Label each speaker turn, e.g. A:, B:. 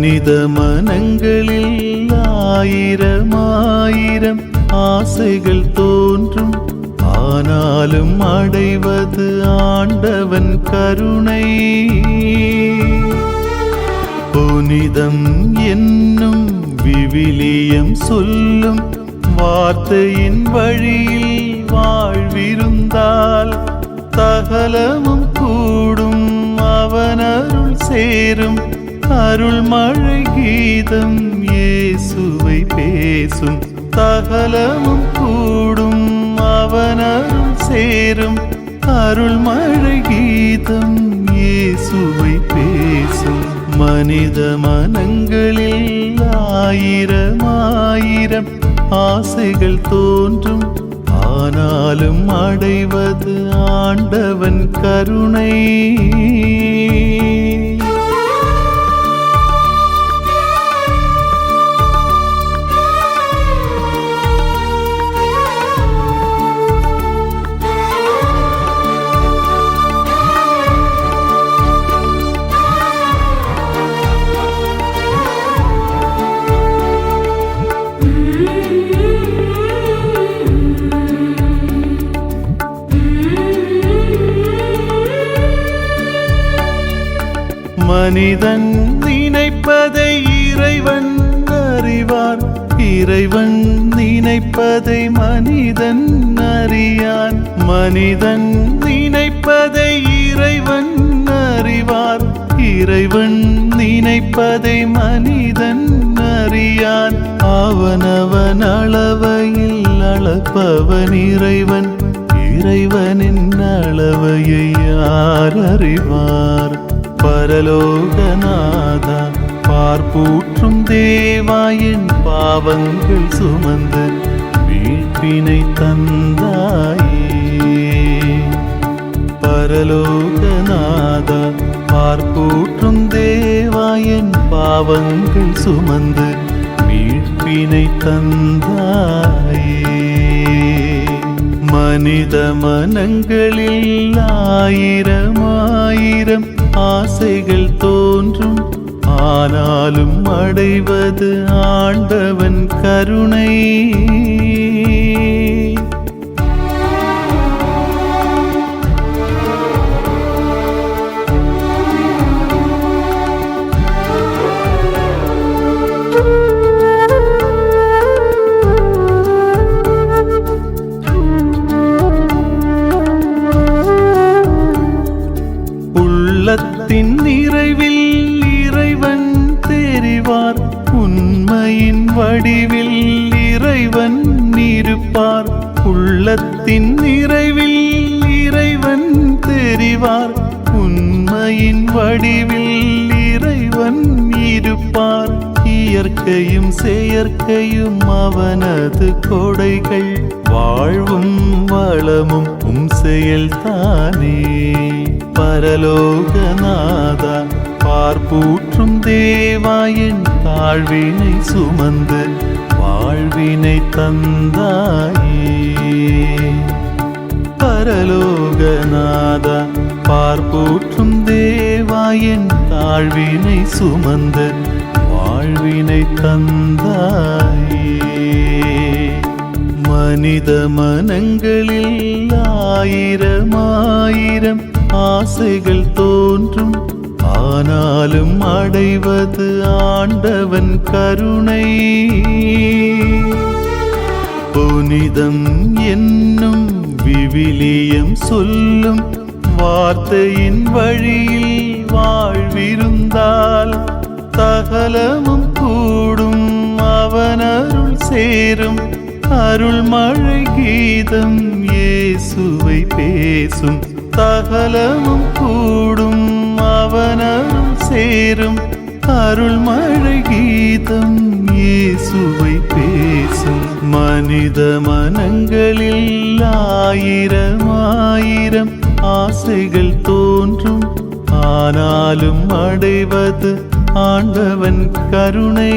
A: மனித மனங்களில் ஆயிரம் ஆயிரம் ஆசைகள் தோன்றும், ஆனாலும் அடைவது ஆண்டவன் கருணை. புனிதம் என்னும் விவிலியம் சொல்லும் வார்த்தையின் வழியில் வாழ்விருந்தால் சகலமும் கூடும், அவன் அருள் சேரும். அருள் மழை கீதம் இயேசுவை பேசும், சகலமும் கூடும், அவன் அருள் சேரும். அருள் மழை கீதம் இயேசுவை பேசும். மனித மனங்களில் ஆயிரம் ஆயிரம் ஆசைகள் தோன்றும், ஆனாலும் அடைவது ஆண்டவன் கருணை. மனிதன் நினைப்பதை இறைவன் அறிவார், இறைவன் நினைப்பதை மனிதன் அறியான். மனிதன் நினைப்பதை இறைவன் அறிவார், இறைவன் நினைப்பதை மனிதன் அறியான். அவனவன் அளவையில் அளப்பவன் இறைவன், இறைவனின் அளவையை யார் அறிவார்? பரலோகநாதா, பார்ப்பூற்றும் தேவா, என் பாவங்கள் சுமந்து மீட்பினை தந்தாயே. பரலோகநாதா, பார்ப்பூற்றும் தேவா, என் பாவங்கள் சுமந்து மீட்பினை தந்தாயே. மனித மனங்களில் ஆயிரம் ஆயிரம் ஆசைகள் தோன்றும், ஆனாலும் அடைவது ஆண்டவன் கருணை. உள்ளத்தின் நிறைவில் இறைவன் தெரிவார், உண்மையின் வடிவில் இறைவன் இருப்பார். உள்ளத்தின் நிறைவில் இறைவன் தெரிவார், உண்மையின் வடிவில் இறைவன் இருப்பார். இயற்கையும் செயற்கையும் அவனது கொடைகள், வாழ்வும் வளமும் செயல்தானே. பரலோகநாதா, பார்ப்பூற்றும் தேவா, என் தாழ்வினை சுமந்து வாழ்வினை தந்தாயே. பரலோகநாதா, பார்ப்பூற்றும் தேவா, என் தாழ்வினை சுமந்து வாழ்வினை தந்தாயே. மனித மனங்களில் ஆயிரம் ஆயிரம் ஆசைகள் தோன்றும், ஆனாலும் அடைவது ஆண்டவன் கருணை. புனிதம் என்னும் விவிலியம் சொல்லும் வார்த்தையின் வழியில் வாழ்விருந்தால் சகலமும் கூடும், அவன் அருள் சேரும். அருள் மழை கீதம் இயேசுவை பேசும், சகலமும் கூடும், அவன் அருள் சேரும். அருள் மழை கீதம் இயேசுவை பேசும். மனித மனங்களில் ஆயிரம் ஆயிரம் ஆசைகள் தோன்றும், ஆனாலும் அடைவது ஆண்டவன் கருணை.